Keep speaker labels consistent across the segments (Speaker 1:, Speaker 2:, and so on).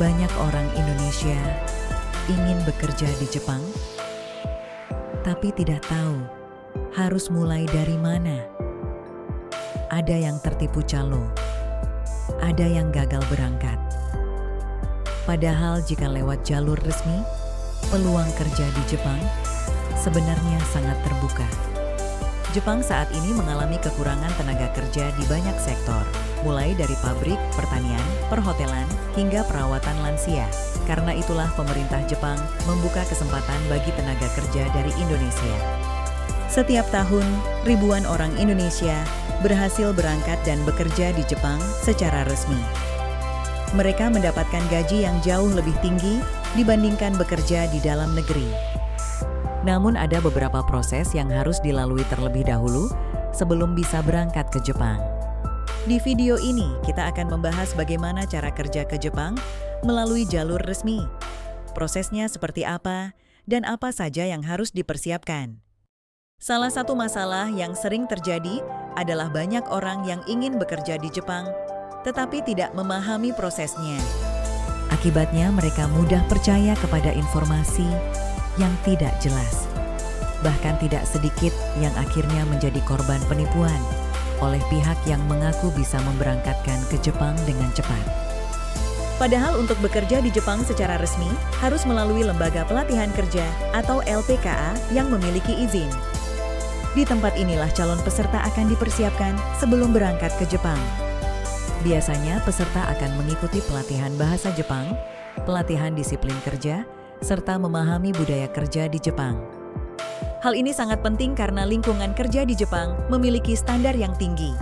Speaker 1: Banyak orang Indonesia ingin bekerja di Jepang, tapi tidak tahu harus mulai dari mana. Ada yang tertipu calo, ada yang gagal berangkat. Padahal jika lewat jalur resmi, peluang kerja di Jepang sebenarnya sangat terbuka. Jepang saat ini mengalami kekurangan tenaga kerja di banyak sektor, mulai dari pabrik, pertanian, perhotelan, hingga perawatan lansia. Karena itulah pemerintah Jepang membuka kesempatan bagi tenaga kerja dari Indonesia. Setiap tahun, ribuan orang Indonesia berhasil berangkat dan bekerja di Jepang secara resmi. Mereka mendapatkan gaji yang jauh lebih tinggi dibandingkan bekerja di dalam negeri. Namun ada beberapa proses yang harus dilalui terlebih dahulu sebelum bisa berangkat ke Jepang. Di video ini, kita akan membahas bagaimana cara kerja ke Jepang melalui jalur resmi. Prosesnya seperti apa, dan apa saja yang harus dipersiapkan. Salah satu masalah yang sering terjadi adalah banyak orang yang ingin bekerja di Jepang, tetapi tidak memahami prosesnya. Akibatnya mereka mudah percaya kepada informasi yang tidak jelas. Bahkan tidak sedikit yang akhirnya menjadi korban penipuan oleh pihak yang mengaku bisa memberangkatkan ke Jepang dengan cepat. Padahal untuk bekerja di Jepang secara resmi harus melalui Lembaga Pelatihan Kerja atau LPKA yang memiliki izin. Di tempat inilah calon peserta akan dipersiapkan sebelum berangkat ke Jepang. Biasanya peserta akan mengikuti pelatihan bahasa Jepang, pelatihan disiplin kerja, serta memahami budaya kerja di Jepang. Hal ini sangat penting karena lingkungan kerja di Jepang memiliki standar yang tinggi.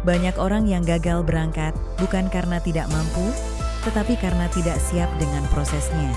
Speaker 1: Banyak orang yang gagal berangkat bukan karena tidak mampu, tetapi karena tidak siap dengan prosesnya.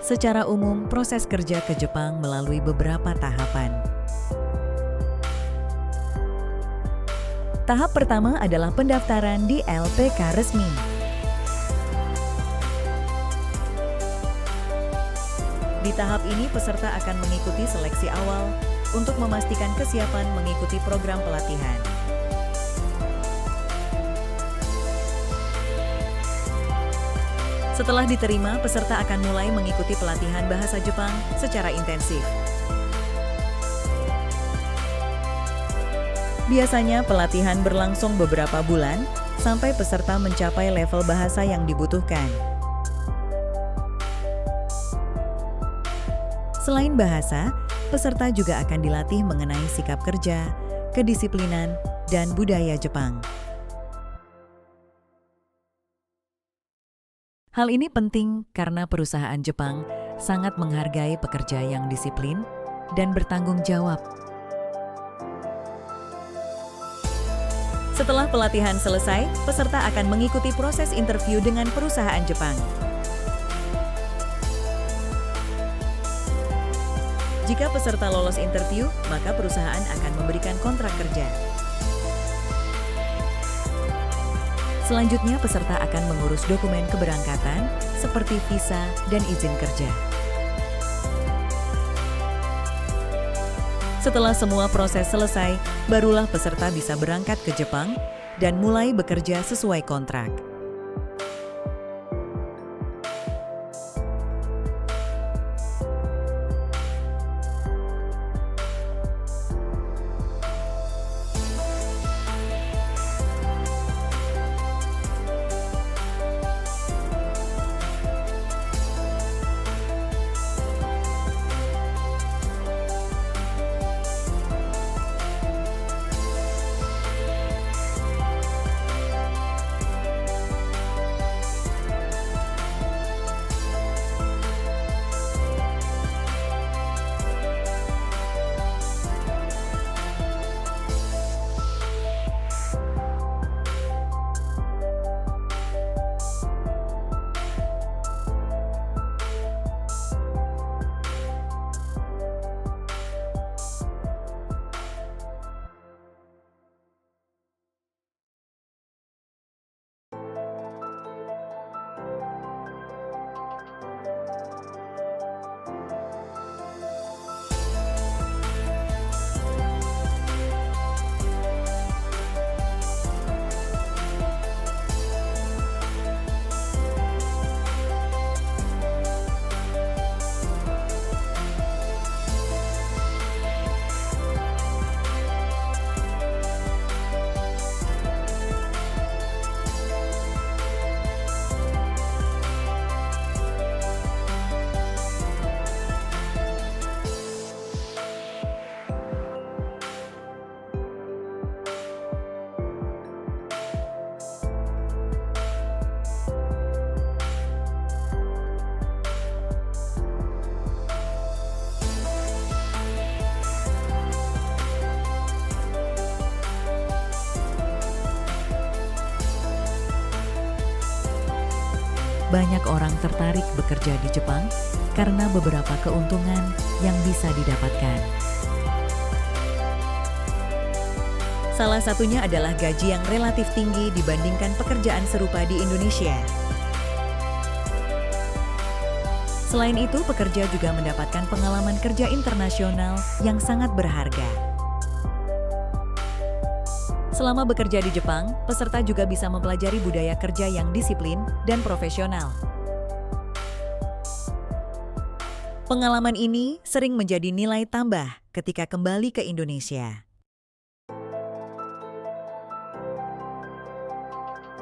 Speaker 1: Secara umum, proses kerja ke Jepang melalui beberapa tahapan. Tahap pertama adalah pendaftaran di LPK resmi. Di tahap ini, peserta akan mengikuti seleksi awal untuk memastikan kesiapan mengikuti program pelatihan. Setelah diterima, peserta akan mulai mengikuti pelatihan bahasa Jepang secara intensif. Biasanya pelatihan berlangsung beberapa bulan sampai peserta mencapai level bahasa yang dibutuhkan. Selain bahasa, peserta juga akan dilatih mengenai sikap kerja, kedisiplinan, dan budaya Jepang. Hal ini penting karena perusahaan Jepang sangat menghargai pekerja yang disiplin dan bertanggung jawab. Setelah pelatihan selesai, peserta akan mengikuti proses interview dengan perusahaan Jepang. Jika peserta lolos interview, maka perusahaan akan memberikan kontrak kerja. Selanjutnya, peserta akan mengurus dokumen keberangkatan seperti visa dan izin kerja. Setelah semua proses selesai, barulah peserta bisa berangkat ke Jepang dan mulai bekerja sesuai kontrak. Banyak orang tertarik bekerja di Jepang karena beberapa keuntungan yang bisa didapatkan. Salah satunya adalah gaji yang relatif tinggi dibandingkan pekerjaan serupa di Indonesia. Selain itu, pekerja juga mendapatkan pengalaman kerja internasional yang sangat berharga. Selama bekerja di Jepang, peserta juga bisa mempelajari budaya kerja yang disiplin dan profesional. Pengalaman ini sering menjadi nilai tambah ketika kembali ke Indonesia.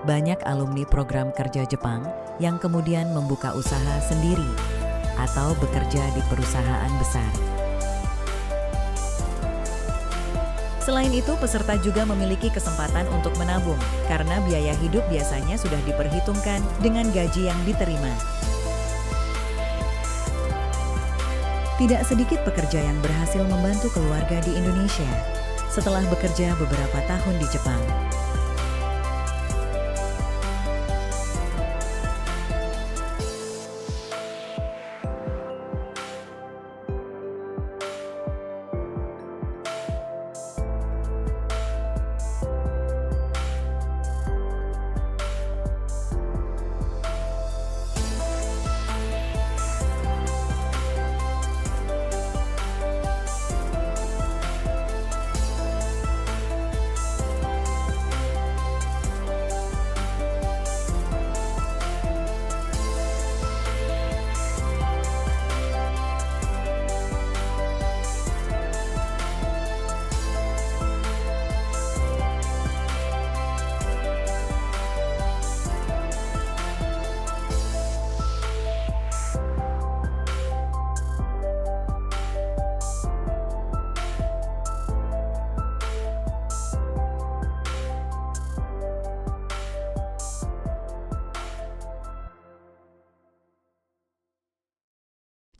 Speaker 1: Banyak alumni program kerja Jepang yang kemudian membuka usaha sendiri atau bekerja di perusahaan besar. Selain itu, peserta juga memiliki kesempatan untuk menabung karena biaya hidup biasanya sudah diperhitungkan dengan gaji yang diterima. Tidak sedikit pekerja yang berhasil membantu keluarga di Indonesia setelah bekerja beberapa tahun di Jepang.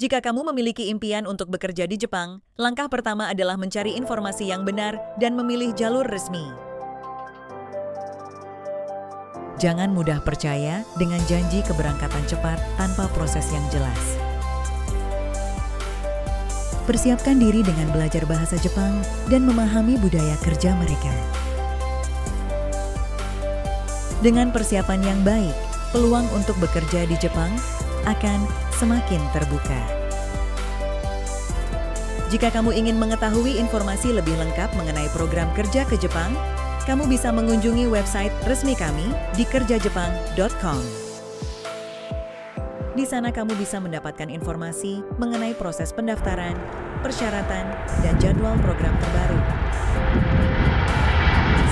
Speaker 1: Jika kamu memiliki impian untuk bekerja di Jepang, langkah pertama adalah mencari informasi yang benar dan memilih jalur resmi. Jangan mudah percaya dengan janji keberangkatan cepat tanpa proses yang jelas. Persiapkan diri dengan belajar bahasa Jepang dan memahami budaya kerja mereka. Dengan persiapan yang baik, peluang untuk bekerja di Jepang akan semakin terbuka. Jika kamu ingin mengetahui informasi lebih lengkap mengenai program kerja ke Jepang, kamu bisa mengunjungi website resmi kami di kerjajepang.com. Di sana kamu bisa mendapatkan informasi mengenai proses pendaftaran, persyaratan, dan jadwal program terbaru.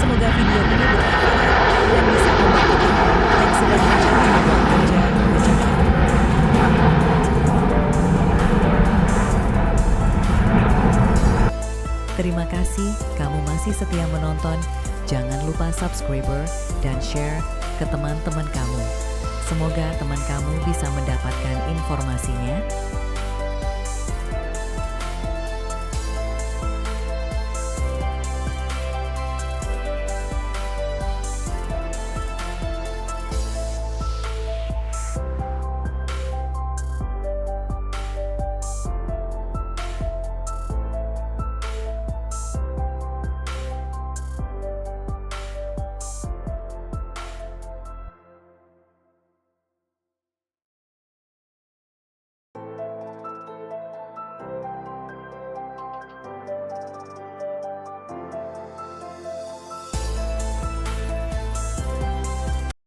Speaker 1: Semoga video ini bermanfaat dan bisa membantu kamu yang sedang mencari peluang kerja ke Jepang. Terima kasih kamu masih setia menonton. Jangan lupa subscriber dan share ke teman-teman kamu. Semoga teman kamu bisa mendapatkan informasinya